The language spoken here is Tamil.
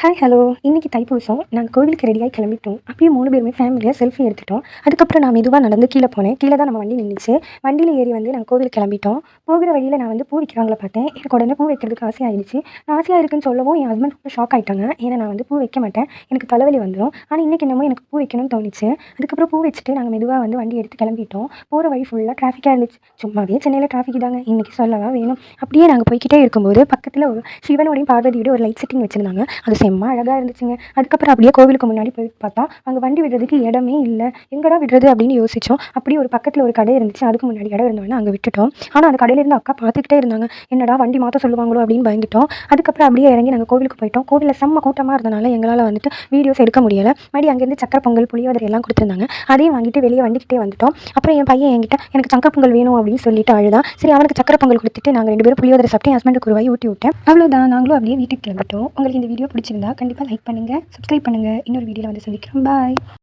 ஹாய் ஹலோ இன்றைக்கி தைப்பூசம் நாங்கள் கோவிலுக்கு ரெடியாகி கிளம்பிட்டோம். அப்படியே 3 பேருமே ஃபேமிலியாக செல்ஃபி எடுத்துட்டோம். அதுக்கப்புறம் நான் மெதுவாக நடந்து கீழே போனேன். கீழே தான் நம்ம வண்டி நின்றுச்சு. வண்டியில் ஏறி நாங்கள் கோவிலுக்கு கிளம்பிட்டோம். போகிற வழியில் நான் பூ விற்கிறவங்கள பார்த்தேன். எனக்கு உடனே பூ வைக்கிறதுக்கு ஆசையாகிடுச்சு. நான் ஆசையாக இருக்குன்னு சொல்லவும் என் ஹஸ்பண்ட் ரொம்ப ஷாக் ஆகிட்டாங்க. ஏன்னா நான் பூ வைக்க மாட்டேன், எனக்கு தலைவலி வந்துடும். ஆனால் இன்றைக்கி என்னமோ எனக்கு பூ வைக்கணும்னு தோணுச்சு. அதுக்கப்புறம் பூ வச்சுட்டு நாங்கள் மெதுவாக வண்டி எடுத்து கிளம்பிட்டோம். போகிற வழி ஃபுல்லாக டிராஃபிக்காக இருந்துச்சு. சும்மாவே சென்னையில் டிராஃபிக் தாங்க, இன்றைக்கி சொல்லவா வேணும். அப்படியே நாங்கள் போய்கிட்டே இருக்கும்போது பக்கத்தில் ஒரு சிவனோடையும் பார்வதியோட ஒரு லைட் செட்டிங் வச்சுருந்தாங்க. அது செம்ம அழகாக இருந்துச்சுங்க. அதுக்கப்புறம் அப்படியே கோவிலுக்கு முன்னாடி போய் பார்த்தா அங்கே வண்டி விடுறதுக்கு இடமே இல்லை. எங்கடா விடுறது அப்படின்னு யோசித்தோம். அப்படியே ஒரு பக்கத்தில் ஒரு கடை இருந்துச்சு, அதுக்கு முன்னாடி இடம் இருந்தோன்னா அங்கே விட்டுட்டோம். ஆனால் அந்த கடையிலேருந்து அக்கா பார்த்துக்கிட்டே இருந்தாங்க. என்னடா வண்டி மாற்ற சொல்லுவாங்களோ அப்படின்னு பயந்துட்டோம். அதுக்கப்புறம் அப்படியே இறங்கி நாங்கள் கோவிலுக்கு போயிட்டோம். கோவிலில் செம்ம கூட்டமாக இருந்தனால எங்களால் வீடியோஸ் எடுக்க முடியலை. மறுபடியும் அங்கேருந்து சக்கரை பொங்கல், புளியோதரை எல்லாம் கொடுத்துருந்தாங்க. அதையும் வாங்கிட்டு வெளியே வண்டிக்கிட்டே வந்துட்டோம். அப்புறம் என் பையன் என்கிட்ட எனக்கு சக்கரை பொங்கல் வேணும் அப்படின்னு சொல்லிட்டு அழுதான். சரி, அவனுக்கு சக்கரை பொங்கல் கொடுத்துட்டு நாங்கள் 2 பேரும் புளியோதரை சாப்பிட்டு ஹஸ்பண்டுக்கு ஒரு வாய் ஊட்டி விட்டேன். அவ்வளோதான், நாங்களும் அப்படியே வீட்டுக்கு கிளம்பிட்டோம். உங்களுக்கு இந்த வீடியோ பிடிச்சிருந்தா கண்டிப்பாக லைக் பண்ணுங்கள், சப்ஸ்கிரைப் பண்ணுங்கள். இன்னொரு வீடியோவில் சந்திக்கிறோம். பாய்.